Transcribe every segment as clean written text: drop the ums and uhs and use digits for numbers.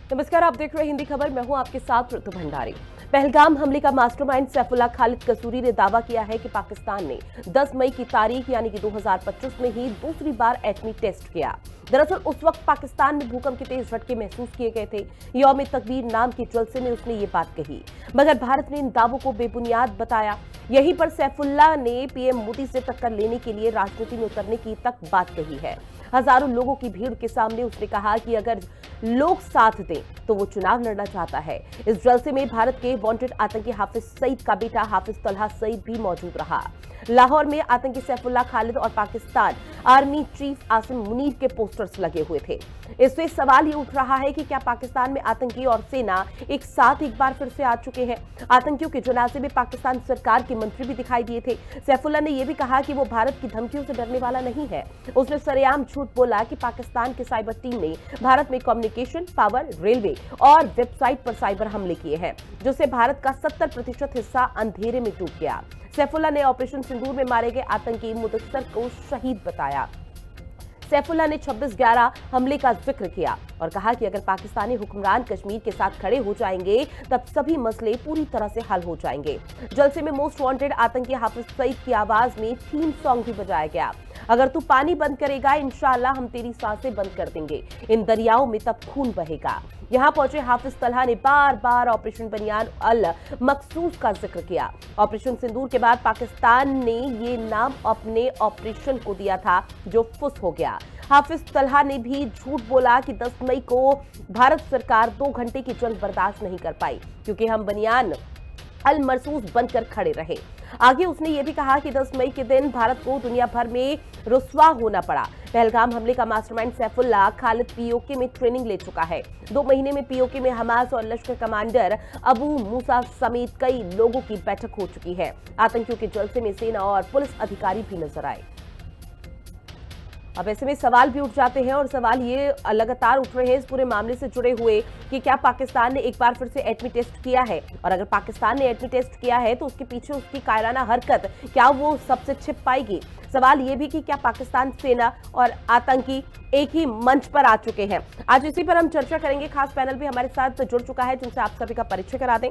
नमस्कार, आप देख रहे हैं हिंदी खबर। मैं हूं आपके साथ ऋतु भंडारी। पहलगाम हमले का मास्टरमाइंड सैफुल्लाह खालिद कसूरी ने दावा किया है कि पाकिस्तान ने 10 मई की तारीख यानी कि 2025 में ही दूसरी बार एटमी टेस्ट किया। दरअसल उस वक्त पाकिस्तान में भूकंप के तेज झटके महसूस किए गए थे। यौम तकबीर नाम के जलसे में उसने ये बात कही, मगर भारत ने इन दावों को बेबुनियाद बताया। यहीं पर सैफुल्लाह ने पीएम मोदी से टक्कर लेने के लिए राजनीति में उतरने की तक बात कही है। हजारों लोगों की भीड़ के सामने उसने कहा कि अगर लोग साथ दें तो वो चुनाव लड़ना चाहता है। इस जलसे में भारत के वांटेड आतंकी हाफिज सईद का बेटा हाफिज तलहा सईद भी मौजूद रहा। लाहौर में आतंकी सैफुल्लाह खालिद और पाकिस्तान आर्मी चीफ आसिम मुनीर के पोस्टर्स लगे हुए थे। इससे सवाल ये उठ रहा है कि क्या पाकिस्तान में आतंकी और सेना एक साथ एक बार फिर से आ चुके हैं। आतंकियों के जनाजे में पाकिस्तान सरकार के मंत्री भी दिखाई दिए थे। सैफुल्लाह ने यह भी कहा कि वो भारत की धमकियों से डरने वाला नहीं है। उसने सरेआम झूठ बोला कि पाकिस्तान की साइबर टीम ने भारत में कम्युनिकेशन, पावर, रेलवे और वेबसाइट पर साइबर हमले किए हैं, जिससे भारत का 70% हिस्सा अंधेरे में डूब गया। सैफुल्लाह ने ऑपरेशन सिंदूर में मारे गए आतंकी मुदस्सर को शहीद बताया। सैफुल्लाह ने 26/11 हमले का जिक्र किया और कहा कि अगर पाकिस्तानी हुक्मरान कश्मीर के साथ खड़े हो जाएंगे तब सभी मसले पूरी तरह से हल हो जाएंगे। जलसे में मोस्ट वांटेड आतंकी हाफिज सईद की आवाज में थीम सॉन्ग भी बजाया गया। अगर तू पानी बंद करेगा इंशाअल्लाह हम तेरी सांसें बंद कर देंगे, इन दरियाओं में तब खून बहेगा। यहां पहुंचे हाफिज तलहा ने बार बार ऑपरेशन बनियान अल मकसूस का जिक्र किया। ऑपरेशन सिंदूर के बाद पाकिस्तान ने ये नाम अपने ऑपरेशन को दिया था जो फुस हो गया। हाफिज तलहा ने भी झूठ बोला कि 10 मई को भारत सरकार 2 घंटे की जंग बर्दाश्त नहीं कर पाई क्योंकि हम बनियान अल मरसूस बनकर खड़े रहे। आगे उसने ये भी कहा कि 10 मई के दिन भारत को दुनिया भर में रुस्वा होना पड़ा। पहलगाम हमले का मास्टरमाइंड सैफुल्लाह खालिद पीओके में ट्रेनिंग ले चुका है। 2 महीने में पीओके में हमास और लश्कर कमांडर अबू मूसा समेत कई लोगों की बैठक हो चुकी है। आतंकियों के जलसे में सेना और पुलिस अधिकारी भी नजर आए। अब ऐसे में सवाल भी उठ जाते हैं और सवाल ये लगातार उठ रहे हैं इस पूरे मामले से जुड़े हुए कि क्या पाकिस्तान ने एक बार फिर से एटमी टेस्ट किया है, और अगर पाकिस्तान ने एटमी टेस्ट किया है तो उसके पीछे उसकी कायराना हरकत क्या वो सबसे छिप पाएगी। सवाल ये भी कि क्या पाकिस्तान सेना और आतंकी एक ही मंच पर आ चुके हैं। आज इसी पर हम चर्चा करेंगे। खास पैनल भी हमारे साथ जुड़ चुका है जिनसे आप सभी का परिचय करा दें।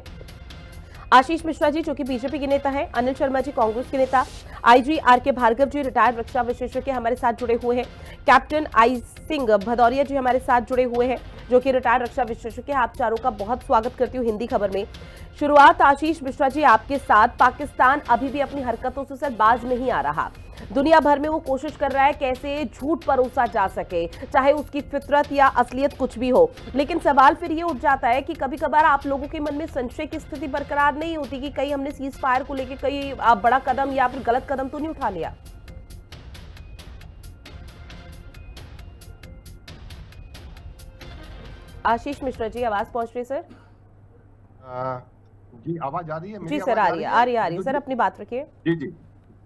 आशीष मिश्रा जी जो कि बीजेपी के नेता हैं, अनिल शर्मा जी कांग्रेस के नेता, आईजी आर.के. भार्गव जी रिटायर्ड रक्षा विशेषज्ञ हमारे साथ जुड़े हुए हैं, कैप्टन आई सिंह भदौरिया जी हमारे साथ जुड़े हुए हैं जो कि रिटायर्ड रक्षा विशेषज्ञ। आप चारों का बहुत स्वागत करती हूँ हिंदी खबर में। शुरुआत आशीष मिश्रा जी आपके साथ। पाकिस्तान अभी भी अपनी हरकतों से सर बाज नहीं आ रहा। दुनिया भर में वो कोशिश कर रहा है कैसे झूठ परोसा जा सके, चाहे उसकी फितरत या असलियत कुछ भी हो। लेकिन सवाल फिर ये उठ जाता है कि कभी कभार आप लोगों के मन में संशय की स्थिति बरकरार नहीं होती कि कहीं हमने सीज फायर को लेकर कई बड़ा कदम या फिर गलत कदम तो नहीं उठा लिया। आशीष मिश्रा जी आवाज पहुंच रही है सर? जी आवाज आ रही है? जी सर आ रही है सर, अपनी बात रखिए। जी जी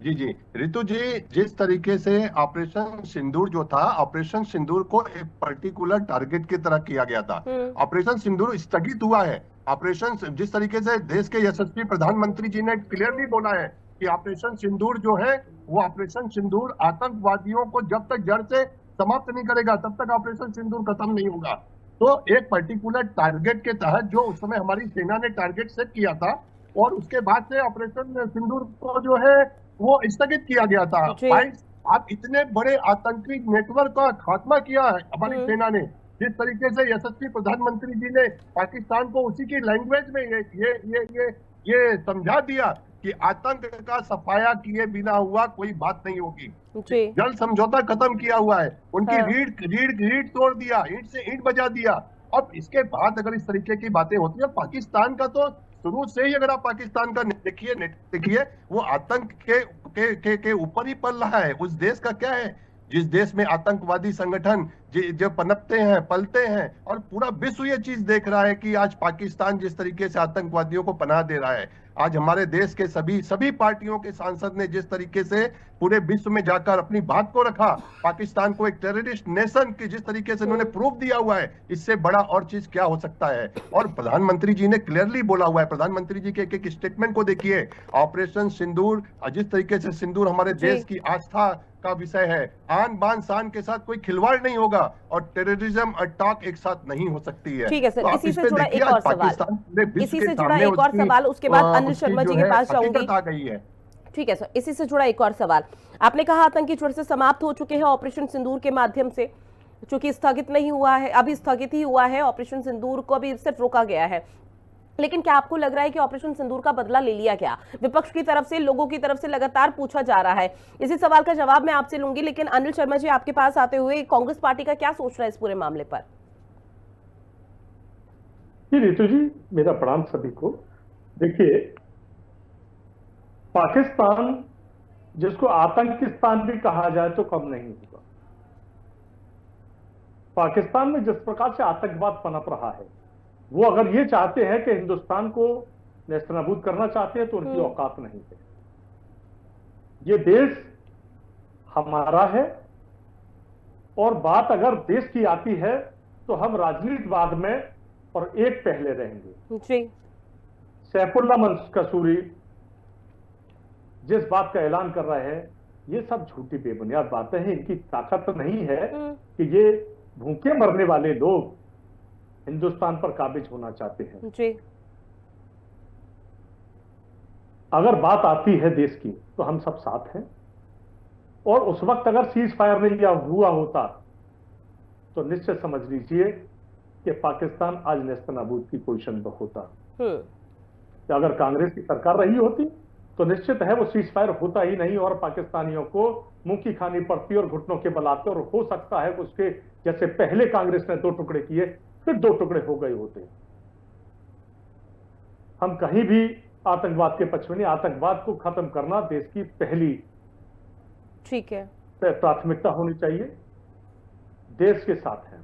जी जी ऋतु जी, जिस तरीके से ऑपरेशन सिंदूर जो था, ऑपरेशन सिंदूर को एक पर्टिकुलर टारगेट की तरह किया गया था। ऑपरेशन सिंदूर स्थगित हुआ है। ऑपरेशन जिस तरीके से देश के यशस्वी प्रधानमंत्री जी ने क्लियरली बोला है कि ऑपरेशन सिंदूर जो है वो ऑपरेशन सिंदूर आतंकवादियों को जब तक जड़ से समाप्त नहीं करेगा तब तक ऑपरेशन सिंदूर खत्म नहीं होगा। तो एक पर्टिकुलर टारगेट के तहत जो उस समय हमारी सेना ने टारगेट सेट किया था और उसके बाद से ऑपरेशन सिंदूर को जो है वो स्थगित किया गया था। आप इतने बड़े आतंकी नेटवर्क का खात्मा किया है हमारी सेना ने। जिस तरीके से यशस्वी प्रधानमंत्री जी ने पाकिस्तान को उसी की लैंग्वेज में ये समझा दिया कि आतंक का सफाया किए बिना हुआ कोई बात नहीं होगी। जल समझौता खत्म किया हुआ है। उनकी रीढ़ तोड़ दिया, ईंट से ईंट बजा दिया। अब इसके बाद अगर इस तरीके की बातें होती है, पाकिस्तान का तो शुरू से ही अगर आप पाकिस्तान का देखिए वो आतंक के ऊपर ही पल रहा है। उस देश का क्या है जिस देश में आतंकवादी संगठन जो पनपते हैं, पलते हैं, और पूरा विश्व ये चीज देख रहा है कि आज पाकिस्तान जिस तरीके से आतंकवादियों को पनाह दे रहा है। आज हमारे देश के सभी पार्टियों के सांसद ने जिस तरीके से पूरे विश्व में जाकर अपनी बात को रखा, पाकिस्तान को एक टेररिस्ट नेशन की जिस तरीके से उन्होंने प्रूफ दिया हुआ है, इससे बड़ा और चीज क्या हो सकता है। और प्रधानमंत्री जी ने क्लियरली बोला हुआ है, प्रधानमंत्री जी के एक स्टेटमेंट को देखिए। ऑपरेशन सिंदूर, जिस तरीके से सिंदूर हमारे देश की आस्था का विषय है। आन बान शान के साथ कोई खिलवाड़ नहीं होगा और टेररिज्म अटैक एक साथ नहीं हो सकती है। ठीक है सर, तो आप इसी इस से पे जुड़ा देखिए, एक आज और सवाल, पाकिस्तान पूरे विश्व इसी के से जुड़ा सामने एक और सवाल, उसके बाद अनिल उसकी शर्मा जो जी के है पास जाऊंगी। हकीकत आ गई है। ठीक है सर, इसी से जुड़ा एक और सवाल। आपने कहा आतंकी जुड़ से समाप्त हो चुके हैं ऑपरेशन सिंदूर के माध्यम से, चूंकि स्थगित नहीं हुआ है, अभी स्थगित ही हुआ है ऑपरेशन सिंदूर को, अभी सिर्फ रोका गया है, लेकिन क्या आपको लग रहा है कि ऑपरेशन सिंदूर का बदला ले लिया गया? विपक्ष की तरफ से, लोगों की तरफ से लगातार पूछा जा रहा है। इसी सवाल का जवाब मैं आपसे लूंगी, लेकिन अनिल शर्मा जी आपके पास आते हुए कांग्रेस पार्टी का क्या सोच रहा है इस पूरे मामले पर? जी रितु जी, मेरा प्रणाम सभी को। देखिए, पाकिस्तान जिसको आतंकिस्तान भी कहा जाए तो कम नहीं होगा। पाकिस्तान में जिस प्रकार से आतंकवाद पनप रहा है, वो अगर ये चाहते हैं कि हिंदुस्तान को नेस्तनाबूद करना चाहते हैं तो उनकी औकात नहीं है। ये देश हमारा है, और बात अगर देश की आती है तो हम राजनीतिवाद में और एक पहले रहेंगे। जी। सैफुल्लाह कसूरी जिस बात का ऐलान कर रहे हैं, ये सब झूठी बेबुनियाद बातें हैं। इनकी ताकत नहीं है कि ये भूखे मरने वाले लोग हिंदुस्तान पर काबिज होना चाहते हैं। जी। अगर बात आती है देश की तो हम सब साथ हैं, और उस वक्त अगर सीज फायर नहीं हुआ होता तो निश्चित समझ लीजिए कि पाकिस्तान आज नेस्तनाबूद की पोजीशन पर होता। तो अगर कांग्रेस की सरकार रही होती तो निश्चित है वो सीज फायर होता ही नहीं, और पाकिस्तानियों को मुंह की खानी पड़ती और घुटनों के बल आते, और हो सकता है कि उसके जैसे पहले कांग्रेस ने 2 टुकड़े किए, फिर 2 टुकड़े हो गए होते। हम कहीं भी आतंकवाद के पक्ष में नहीं। आतंकवाद को खत्म करना देश की पहली ठीक है प्राथमिकता होनी चाहिए। देश के साथ है।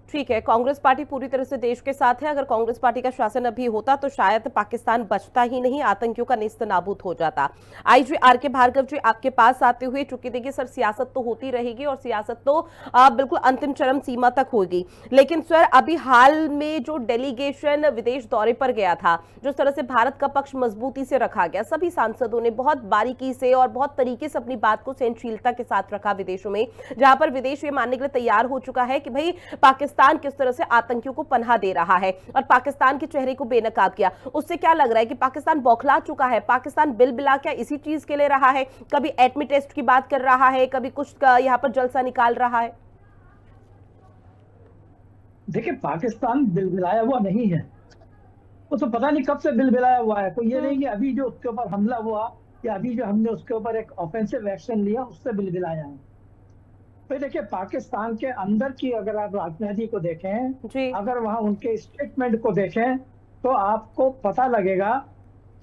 ठीक है, कांग्रेस पार्टी पूरी तरह से देश के साथ है। अगर कांग्रेस पार्टी का शासन अभी होता तो शायद पाकिस्तान बचता ही नहीं, आतंकियों का नेस्तनाबूद हो जाता। IG R K. भार्गव जी आपके पास आते हुए, चूंकि देखिए सर, सियासत तो होती रहेगी और सियासत तो बिल्कुल अंतिम चरम सीमा तक होगी, लेकिन सर अभी हाल में जो डेलीगेशन विदेश दौरे पर गया था, जिस तरह से भारत का पक्ष मजबूती से रखा गया, सभी सांसदों ने बहुत बारीकी से और बहुत तरीके से अपनी बात को सहनशीलता के साथ रखा विदेशों में, जहां पर विदेश ये मानने के लिए तैयार हो चुका है कि भाई पाकिस्तान किस तरह से आतंकियों को पनाह दे रहा है, और पाकिस्तान के चेहरे को बेनकाब किया। उससे क्या लग रहा है कि पाकिस्तान बौखला चुका है? पाकिस्तान बिल बिला क्या इसी चीज के लिए रहा है? कभी एटमी टेस्ट की बात कर रहा है, कभी कुछ यहां पर जलसा निकाल रहा है। देखिए, पाकिस्तान बिलबिलाया हुआ नहीं है। वो तो पता नहीं कब से बिलबिलाया हुआ है। कोई ये नहीं कि अभी जो उसके ऊपर हमला हुआ या अभी जो हमने उसके ऊपर एक ऑफेंसिव एक्शन लिया उससे बिलबिलाया है। तो देखिए, पाकिस्तान के अंदर की अगर आप राजनीति को देखें, अगर वहां उनके स्टेटमेंट को देखें, तो आपको पता लगेगा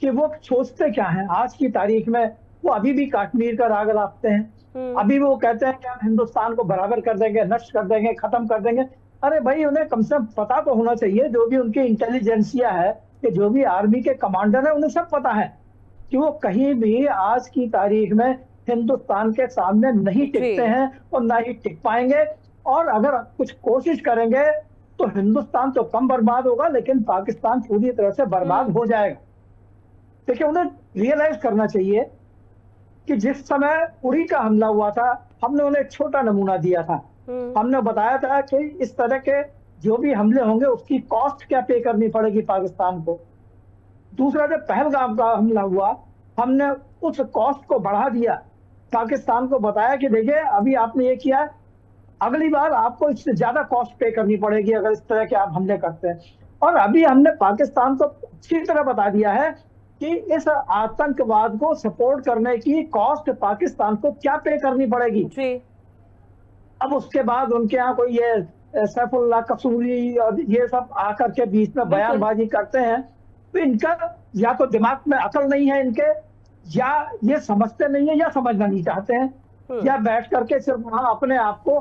कि वो सोचते क्या हैं। आज की तारीख में वो अभी भी कश्मीर का राग लाते हैं। अभी वो कहते हैं कि हम हिंदुस्तान को बराबर कर देंगे, नष्ट कर देंगे, खत्म कर देंगे। अरे भाई, उन्हें कम से कम पता तो होना चाहिए, जो भी उनकी इंटेलिजेंसिया है, कि जो भी आर्मी के कमांडर है, उन्हें सब पता है कि वो कहीं भी आज की तारीख में हिंदुस्तान के सामने नहीं टिकते हैं और ना ही टिक पाएंगे। और अगर कुछ कोशिश करेंगे तो हिंदुस्तान तो कम बर्बाद होगा, लेकिन पाकिस्तान पूरी तरह से बर्बाद हो जाएगा। देखिए, उन्हें रियलाइज करना चाहिए कि जिस समय उड़ी का हमला हुआ था, हमने उन्हें एक छोटा नमूना दिया था। हमने बताया था कि इस तरह के जो भी हमले होंगे उसकी कॉस्ट क्या पे करनी पड़ेगी पाकिस्तान को। दूसरा, जब पहलगाम का हमला हुआ, हमने उस कॉस्ट को बढ़ा दिया, पाकिस्तान को बताया कि देखिए अभी आपने ये किया, अगली बार आपको इससे ज्यादा कॉस्ट पे करनी पड़ेगी अगर इस तरह के आप हमले करते हैं। और अभी हमने पाकिस्तान को अच्छी तरह बता दिया है कि इस आतंकवाद को सपोर्ट करने की कॉस्ट पाकिस्तान को क्या पे करनी पड़ेगी। अब उसके बाद उनके यहाँ कोई ये सैफुल्लाह कसूरी और ये सब आकर के बीच में बयानबाजी करते हैं, तो इनका या तो दिमाग में अकल नहीं है इनके, या ये समझते नहीं है, या समझना नहीं चाहते हैं, या बैठ करके सिर्फ वहां अपने आप को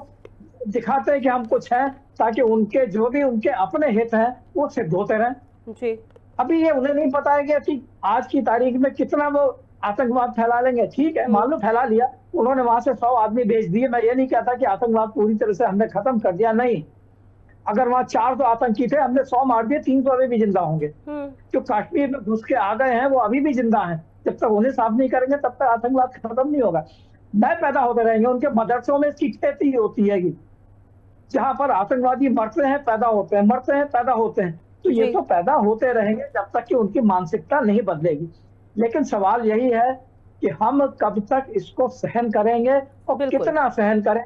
दिखाते हैं कि हम कुछ हैं, ताकि उनके जो भी उनके अपने हित हैं वो सिद्ध होते रहें। अभी ये उन्हें नहीं पता है कि आज की तारीख में कितना वो आतंकवाद फैला लेंगे। ठीक है, मान लो फैला लिया, उन्होंने वहां से 100 आदमी भेज दिए। मैं ये नहीं कहता कि आतंकवाद पूरी तरह से हमने खत्म कर दिया, नहीं। अगर वहां 400 आतंकी थे, हमने 100 मार दिए, 300 अभी भी जिंदा होंगे। जो कश्मीर में घुस के आ गए हैं वो अभी भी जिंदा हैं, जब तक उन्हें साफ नहीं करेंगे तब तक आतंकवाद खत्म नहीं होगा। नए पैदा होते रहेंगे, उनके मदरसों में इसकी खेती होती है, जहां पर आतंकवादी मरते हैं पैदा होते हैं, मरते हैं पैदा होते हैं। तो ये तो पैदा होते रहेंगे जब तक कि उनकी मानसिकता नहीं बदलेगी। लेकिन सवाल यही है कि हम कब तक इसको सहन करेंगे और कितना सहन करें।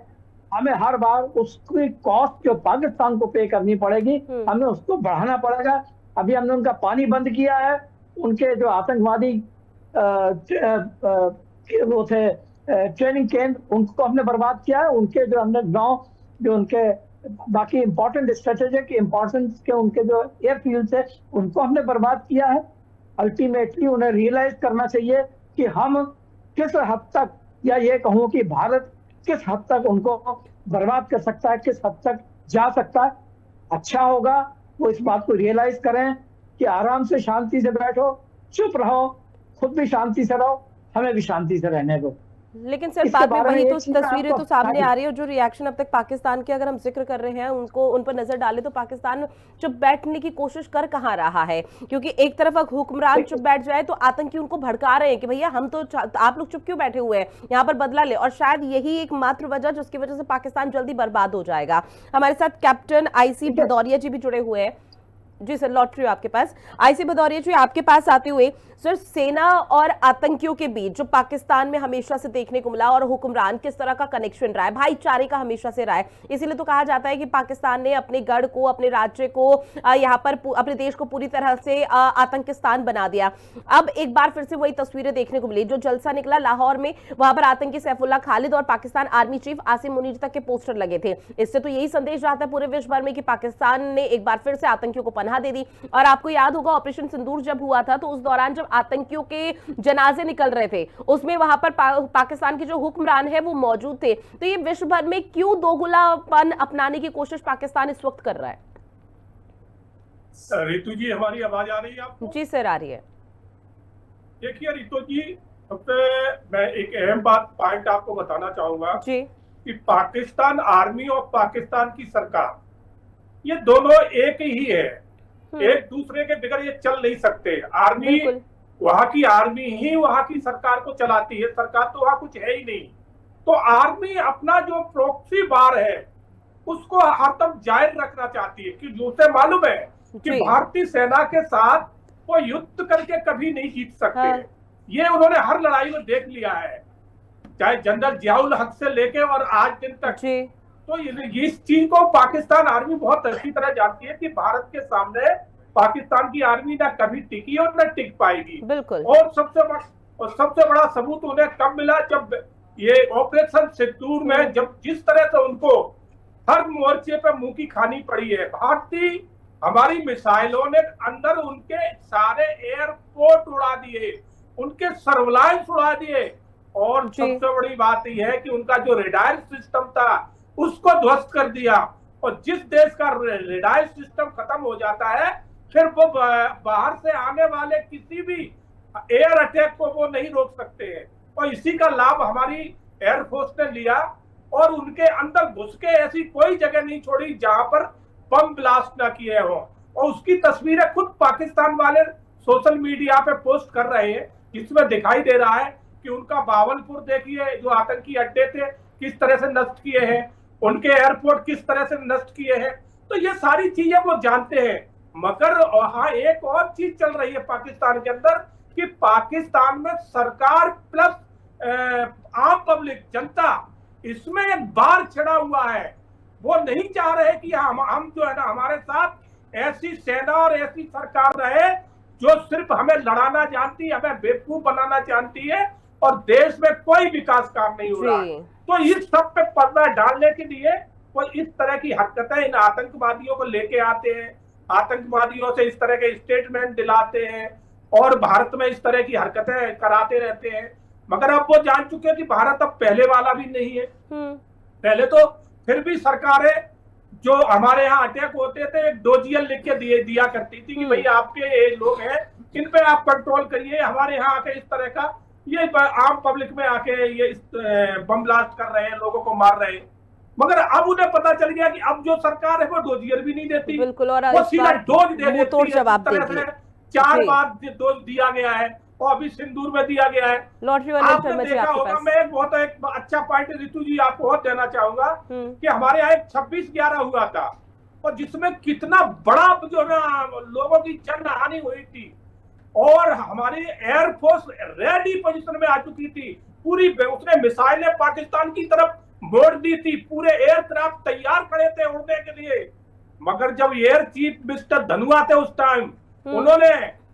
हमें हर बार उसकी कॉस्ट जो पाकिस्तान को पे करनी पड़ेगी, हमें उसको बढ़ाना पड़ेगा। अभी हमने उनका पानी बंद किया है, उनके जो आतंकवादी वो थे ट्रेनिंग केंद्र, उनको हमने बर्बाद किया है। उनके जो अंडरग्राउंड जो उनके बाकी इंपॉर्टेंट स्ट्रेटेजिक इंपॉर्टेंस के उनके जो एयरफील्ड है उनको हमने बर्बाद किया है। अल्टीमेटली उन्हें रियलाइज करना चाहिए कि हम किस हद तक, या ये कहूं कि भारत किस हद तक उनको बर्बाद कर सकता है, किस हद तक जा सकता है। अच्छा होगा वो इस बात को रियलाइज करें कि आराम से शांति से बैठो, चुप रहो, खुद भी शांति से रहो, हमें भी शांति से रहने दो। लेकिन सर बाद में वही तो तस्वीरें तो सामने आ रही है, जो रिएक्शन अब तक पाकिस्तान के अगर हम जिक्र कर रहे हैं उनको, उन पर नजर डालें तो पाकिस्तान चुप बैठने की कोशिश कर कहाँ रहा है। क्योंकि एक तरफ हुक्मरान चुप बैठ जाए तो आतंकी उनको भड़का रहे हैं कि भैया हम तो, आप लोग चुप क्यों बैठे हुए हैं, यहाँ पर बदला ले। और शायद यही एक मात्र वजह जिसकी वजह से पाकिस्तान जल्दी बर्बाद हो जाएगा। हमारे साथ कैप्टन आईसी भदौरिया जी भी जुड़े हुए हैं। जी सर, लौट रही हूँ आपके पास। आईसी भदौरिया जी, आपके पास आते हुए सर, सेना और आतंकियों के बीच जो पाकिस्तान में हमेशा से देखने को मिला और हुक्मरान किस तरह का कनेक्शन रहा है, भाईचारे का हमेशा से रहा है। इसीलिए तो कहा जाता है कि पाकिस्तान ने अपने गढ़ को, अपने राज्य को, यहाँ पर अपने देश को पूरी तरह से आतंकिस्तान बना दिया। अब एक बार फिर से वही तस्वीरें देखने को मिली, जो जलसा निकला लाहौर में, वहां पर आतंकी सैफुल्लाह खालिद और पाकिस्तान आर्मी चीफ आसिम मुनीर तक के पोस्टर लगे थे। इससे तो यही संदेश जाता है पूरे विश्व भर में कि पाकिस्तान ने एक बार फिर से आतंकियों को पनाह दे दी। और आपको याद होगा ऑपरेशन सिंदूर जब हुआ था तो उस दौरान जब आतंकियों के जनाजे निकल रहे थे उसमें वहां पर पाकिस्तान के जो हुक्मरान है वो मौजूद थे। तो ये विश्व भर में क्यों दोगुलापन अपनाने की कोशिश पाकिस्तान इस वक्त कर रहा है? रितु जी, हमारी आवाज आ रही है आपको? जी सर, आ रही है। देखिए रितु जी, सबसे मैं एक अहम बात पॉइंट आपको बताना चाहूंगा जी, कि पाकिस्तान आर्मी और पाकिस्तान की सरकार ये दोनों एक ही है, एक दूसरे के बगैर ये चल नहीं सकते। आर्मी, वहां की आर्मी ही वहां की सरकार को चलाती है, सरकार तो वहां कुछ है ही नहीं। तो आर्मी अपना जो प्रॉक्सी वार है उसको हरदम जारी रखना चाहती है, कि उसे मालूम है कि भारतीय सेना के साथ वो युद्ध करके कभी नहीं जीत सकते। ये उन्होंने हर लड़ाई में देख लिया है, चाहे जनरल जियाउल हक से लेके और आज दिन तक। तो इस चीज को पाकिस्तान आर्मी बहुत अच्छी तरह जानती है कि भारत के सामने पाकिस्तान की आर्मी ना कभी टिकी और न टिक पाएगी। बिल्कुल। और सबसे बड़ा सबूत उन्हें कब मिला, जब ये ऑपरेशन सिंदूर में जब जिस तरह से उनको हर मोर्चे पे मुंह की खानी पड़ी है। भारतीय हमारी मिसाइलों ने अंदर उनके सारे एयरपोर्ट उड़ा दिए, उनके सर्विलांस उड़ा दिए। और सबसे बड़ी बात यह है कि उनका जो रेडार सिस्टम था उसको ध्वस्त कर दिया। और जिस देश का रेडार सिस्टम खत्म हो जाता है फिर वो बाहर से आने वाले किसी भी एयर अटैक को वो नहीं रोक सकते हैं। और इसी का लाभ हमारी एयरफोर्स ने लिया और उनके अंदर घुस के ऐसी कोई जगह नहीं छोड़ी जहां पर बम ब्लास्ट ना किए हो। और उसकी तस्वीरें खुद पाकिस्तान वाले सोशल मीडिया पे पोस्ट कर रहे हैं, जिसमें दिखाई दे रहा है कि उनका बावलपुर देखिए, जो आतंकी अड्डे थे किस तरह से नष्ट किए हैं, उनके एयरपोर्ट किस तरह से नष्ट किए हैं। तो ये सारी चीजें वो जानते हैं। मगर हाँ, एक और चीज चल रही है पाकिस्तान के अंदर कि पाकिस्तान में सरकार प्लस आम पब्लिक, जनता, इसमें एक बार छिड़ा हुआ है। वो नहीं चाह रहे कि हम जो है ना, हमारे साथ ऐसी सेना और ऐसी सरकार रहे जो सिर्फ हमें लड़ाना जानती है, हमें बेवकूफ बनाना चाहती है और देश में कोई विकास काम नहीं हो रहा है। तो इस सब पे पर्दा डालने के लिए वो इस तरह की हरकतें इन आतंकवादियों को लेके आते हैं, आतंकवादियों से इस तरह के स्टेटमेंट दिलाते हैं और भारत में इस तरह की हरकतें कराते रहते हैं। मगर अब वो जान चुके हैं कि भारत अब पहले वाला भी नहीं है। पहले तो फिर भी सरकारें जो हमारे यहाँ अटैक होते थे एक डोजियल लिख के दिया करती थी कि भाई आपके ये लोग हैं, इन पे आप कंट्रोल करिए। हमारे यहाँ आके इस तरह का ये आम पब्लिक में आके ये बम ब्लास्ट कर रहे हैं, लोगों को मार रहे हैं। मगर अब उन्हें पता चल गया कि अब जो सरकार है वो डोजियर भी नहीं देती, बिल्कुल, और वो सीधा डोज दे देती है। जवाब देती है। 4 बार डोज दिया गया है और अभी सिंदूर में दिया गया है। लॉटरी वाले आपने शर्मा जी देखा आपके होगा, पास। मैं एक अच्छा पॉइंट ऋतु जी आपको और देना चाहूंगा कि हमारे यहाँ एक 26/11 हुआ था और जिसमें कितना बड़ा जो ना लोगों की जान हानि हुई थी और हमारी एयरफोर्स रेडी पोजीशन में आ चुकी थी। पूरी उसने मिसाइलें पाकिस्तान की तरफ मोड़ दी थी, पूरे एयरक्राफ्ट तैयार खड़े थे उड़ने के लिए। मगर जब एयर चीफ मिस्टर धनुआ थे उस टाइम, उन्होंने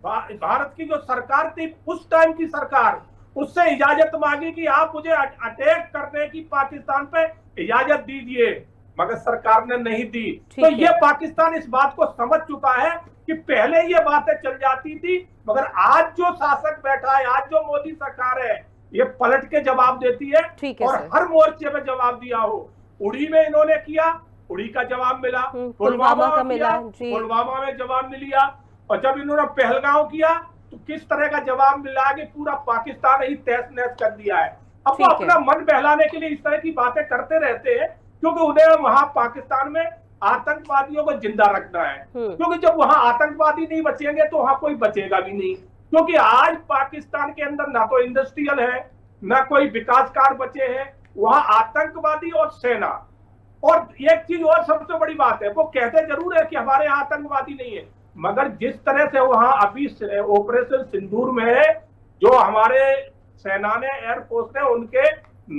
भारत की जो सरकार थी उस टाइम की सरकार, उससे इजाजत मांगी कि आप मुझे अटैक करने की पाकिस्तान पे इजाजत दीजिए, मगर सरकार ने नहीं दी। तो ये पाकिस्तान इस बात को समझ चुका है कि पहले ये बातें चल जाती थी, मगर आज जो शासक बैठा है, आज जो मोदी सरकार है, ये पलट के जवाब देती है और हर मोर्चे पे जवाब दिया हो। उड़ी में इन्होंने किया, उड़ी का जवाब मिला, पुलवामा का मिला, पुलवामा में जवाब मिला, और जब इन्होंने पहलगांव किया तो किस तरह का जवाब मिला कि पूरा पाकिस्तान ही तहस नहस कर दिया है। अब वो अपना मन बहलाने के लिए इस तरह की बातें करते रहते हैं क्योंकि उन्हें वहां पाकिस्तान में आतंकवादियों को जिंदा रखना है, क्योंकि जब वहां आतंकवादी नहीं बचेंगे तो वहां कोई बचेगा भी नहीं। क्योंकि आज पाकिस्तान के अंदर ना तो इंडस्ट्रियल है, ना कोई विकास कार्य बचे हैं, वहां आतंकवादी और सेना। और एक चीज और सबसे बड़ी बात है, वो कहते जरूर है कि हमारे यहाँ आतंकवादी नहीं है, मगर जिस तरह से वहां अभी ऑपरेशन सिंदूर में जो हमारे सेना ने, एयरफोर्स ने उनके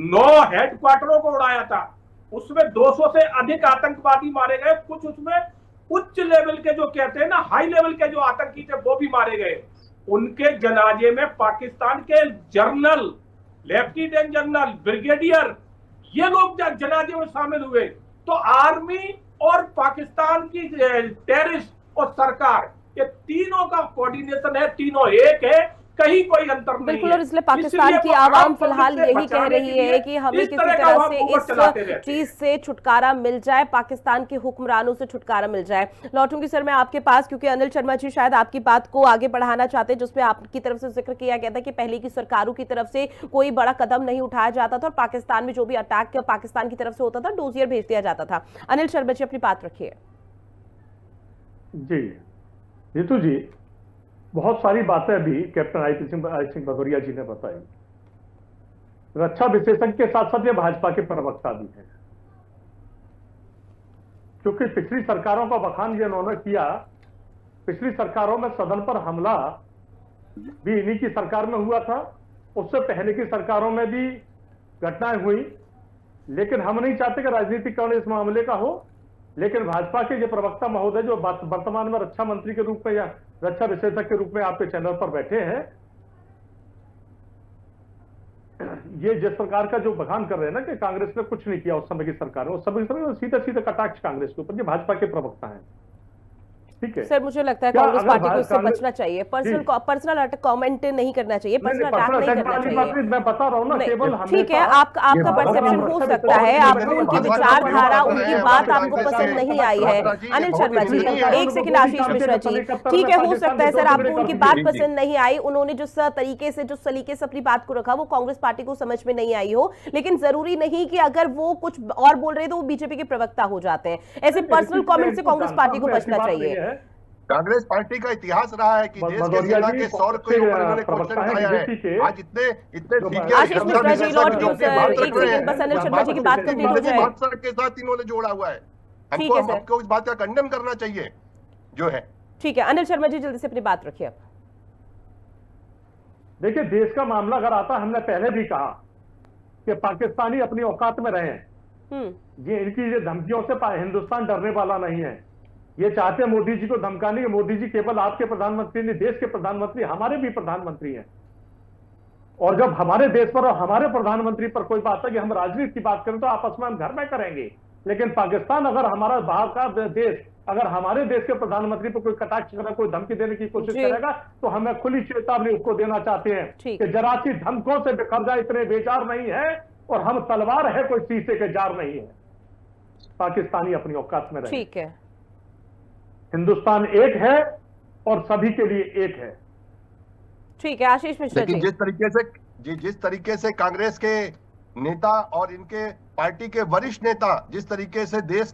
9 हेडक्वार्टरों को उड़ाया था, उसमें 200 से अधिक आतंकवादी मारे गए। कुछ उसमें उच्च लेवल के जो कहते हैं ना, हाई लेवल के जो आतंकी थे वो भी मारे गए। उनके जनाजे में पाकिस्तान के जनरल, लेफ्टिनेंट जनरल, ब्रिगेडियर, ये लोग जनाजे में शामिल हुए। तो आर्मी और पाकिस्तान की टेररिस्ट और सरकार, ये तीनों का कोऑर्डिनेशन है, तीनों एक है, कहीं कोई अंतर नहीं है। बिल्कुल, और इसलिए पाकिस्तान की आवाम फिलहाल यही कह रही है कि हमें किसी तरह से इस चीज से छुटकारा मिल जाए, पाकिस्तान के हुक्मरानों से छुटकारा मिल जाए। लौटूंगी सर मैं आपके पास, क्योंकि अनिल शर्मा जी शायद आपकी बात को आगे बढ़ाना चाहते हैं, जिसमें आपकी तरफ से जिक्र किया गया था कि पहले की सरकारों की तरफ से कोई बड़ा कदम नहीं उठाया जाता था और पाकिस्तान में जो भी अटैक पाकिस्तान की तरफ से होता था डोजियर भेज दिया जाता था। अनिल शर्मा जी अपनी बात रखिए। जी ऋतु जी, बहुत सारी बातें अभी कैप्टन आई सिंह भदौरिया जी ने बताई। रक्षा विशेषज्ञ के साथ साथ ये भाजपा के प्रवक्ता भी हैं, क्योंकि पिछली सरकारों का बखान ये उन्होंने किया। पिछली सरकारों में सदन पर हमला भी इन्हीं की सरकार में हुआ था, उससे पहले की सरकारों में भी घटनाएं हुई, लेकिन हम नहीं चाहते कि राजनीतिकरण इस मामले का हो। लेकिन भाजपा के जो प्रवक्ता महोदय जो वर्तमान में रक्षा मंत्री के रूप में या रक्षा विशेषज्ञ के रूप में आपके चैनल पर बैठे हैं, ये जिस प्रकार का जो बखान कर रहे हैं ना कि कांग्रेस ने कुछ नहीं किया उस समय की सरकार में, उस समय सीधे सीधे कटाक्ष कांग्रेस के ऊपर, ये भाजपा के प्रवक्ता हैं। ठीक है सर, मुझे लगता है कांग्रेस पार्टी को इससे बचना चाहिए, पर्सनल अटैक कमेंट नहीं करना चाहिए, पर्सनल अटैक नहीं करना चाहिए। मैं बता रहा हूं ना, केवल ठीक है, आपका परसेप्शन हो सकता है, आपको उनकी विचारधारा, उनकी बात आपको पसंद नहीं आई है। अनिल शर्मा जी, एक सेकंड, आशीष मिश्रा जी, ठीक है, हो सकता है सर आपको उनकी बात पसंद नहीं आई, उन्होंने जिस तरीके से, जो सलीके से अपनी बात को रखा वो कांग्रेस पार्टी को समझ में नहीं आई हो, लेकिन जरूरी नहीं कि अगर वो कुछ और बोल रहे तो वो बीजेपी के प्रवक्ता हो जाते हैं। ऐसे पर्सनल कमेंट से कांग्रेस पार्टी को बचना चाहिए। कांग्रेस पार्टी का इतिहास रहा है कि देश के सेना के 100 के ऊपर इन्होंने क्वेश्चन उठाया है। आज इतने आशीष मिश्रा जी, लौट क्यों सर, एक सेकंड बस अनिल शर्मा जी की बात कंप्लीट हो जाए। के साथ इन्होंने जोड़ा हुआ है, हमको इस बात का खंडन करना चाहिए जो है। ठीक है, अनिल शर्मा जी जल्दी से अपनी बात रखिए। देखिए, देश का मामला अगर आता, हमने पहले भी कहा कि पाकिस्तानी अपनी औकात में रहे, ये इनकी ये धमकियों से हिंदुस्तान डरने वाला नहीं है। ये चाहते मोदी जी को धमकाने के, मोदी जी केवल आपके प्रधानमंत्री नहीं, देश के प्रधानमंत्री, हमारे भी प्रधानमंत्री हैं। और जब हमारे देश पर और हमारे प्रधानमंत्री पर कोई बात है कि हम राजनीति की बात करें तो आपस में हम घर में करेंगे, लेकिन पाकिस्तान अगर हमारा बाहर का देश अगर हमारे देश के प्रधानमंत्री पर कोई कटाक्ष करेगा, कोई धमकी देने की कोशिश करेगा, तो हमें खुली चेतावनी उसको देना चाहते हैं कि जरा सी धमकों से बिखर जाए, इतने बेजार नहीं है और हम तलवार है, कोई शीशे के जार नहीं है। पाकिस्तानी अपनी औकात में रहे। ठीक है, हिंदुस्तान एक है और सभी के लिए एक है। ठीक है, आशीष मिश्रा जी, जिस तरीके से कांग्रेस के नेता और इनके पार्टी के वरिष्ठ नेता जिस तरीके से देश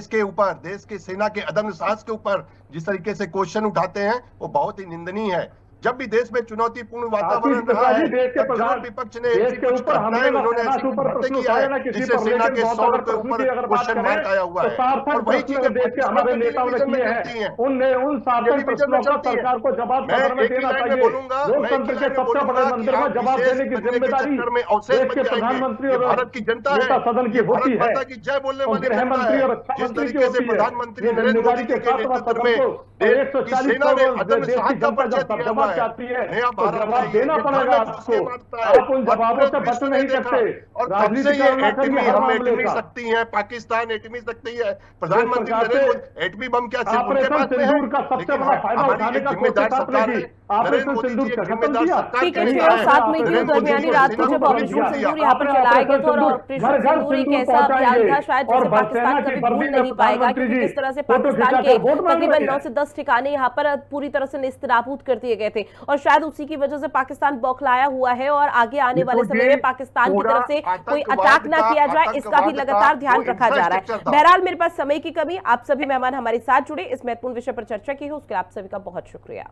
के ऊपर, देश की सेना के अदम्य साहस के ऊपर जिस तरीके से क्वेश्चन उठाते हैं वो बहुत ही निंदनीय है। जब भी देश में चुनौतीपूर्ण वातावरण रहा है, देश के तब जरूर प्रधान विपक्ष ने देश ऐसी के कुछ ऊपर हमले घटनाएं का उन्होंने सेना ऐसी के ऊपर कुछ प्रश्न किया उठाया ना है किसी जिससे पर, सेना लेकिन के बहुत शौर्य अगर के प्रश्न ऊपर की अगर बात क्वेश्चन मार्क करें आया हुआ तो है। सार्थक और वही प्रश्न चीजें देश के हमारे नेताओं ने टेलीविजन में किए चलती हैं, हैं, उन सार्थक टेलीविजन में प्रश्नों का चलती है। सरकार को जवाब मैं सदन में एक ही देना लाइन में चाहिए। बोलूंगा, लोकतंत्र के सबसे बड़े मंदिर में आप जवाब विशेष देने की बनने के जिम्मेदारी चक्कर में अवशेष देश बन के जाएंगे। प्रधानमंत्री ये और भारत की जनता नेता है, सदन की ये होती भारत है माता की जय बोलने और वाली गृह जनता मंत्री है। और रक्षा जिस मंत्री की तरीके से होती है। प्रधानमंत्री ये नरेंद्र मोदी जिम्मेदारी जी के के साथ वह नेतृत्व सदन में को और देश की 140 सेना ने करोड़ अदम्य देश साहस की का जनता परिचय जब दिया हुआ जवाब है। चाहती है नया तो भारत है जवाब देना ये पड़ेगा घाने चूस के आपको। मारता है आप उन और जवाबों पूरे से बच विश्व ने नहीं देखा। सकते। और कब से ये राजनीतिकरण न करिए एटमी हर हम मामले एटमी का। शक्ति है, पाकिस्तान एटमी शक्ति है, जिस प्रधानमंत्री प्रकार नरेंद्र से मोदी एटमी बम क्या सिर्फ उनके ऑपरेशन पास में है? सिंदूर का सबसे लेकिन बड़ा हाँ, फायदा हमारी उठाने एक का कोशिश जिम्मेदार आपने सरकार की। है, नरेंद्र ऑपरेशन मोदी सिंदूर जी एक खत्म जिम्मेदार किया। सरकार ठीक के है, नहीं, छह नेता और है। 7 मई को नरेंद्र मोदी दरमियानी जी रात सेना को को जब कभी ऑपरेशन छोड़ दिया। सिंदूर यहाँ पर आपने चलाया गया ऑपरेशन था और सिंदूर ऑपरेशन घर घर सिंदूर एक सिंदूर ऐसा अभियान पहुंचाएंगे था शायद और जिसे पाकिस्तान सेना की कभी वर्दी भूल में नहीं पाएगा, प्रधानमंत्री क्योंकि जी किस तरह से फोटो पाकिस्तान खिंचाकर के वोट मांग तकरीबन रहे 9 हैं। से 10 ठिकाने यहाँ पर पूरी तरह से निस्तानाबूद कर दिए गए थे और शायद उसी की वजह से पाकिस्तान बौखलाया हुआ है और आगे आने वाले समय में पाकिस्तान की तरफ से कोई अटैक ना किया जाए इसका भी लगातार ध्यान रखा जा रहा है। बहरहाल मेरे पास समय की कमी, आप सभी मेहमान हमारे साथ जुड़े, इस महत्वपूर्ण विषय पर चर्चा की है उसके लिए आप सभी का बहुत शुक्रिया।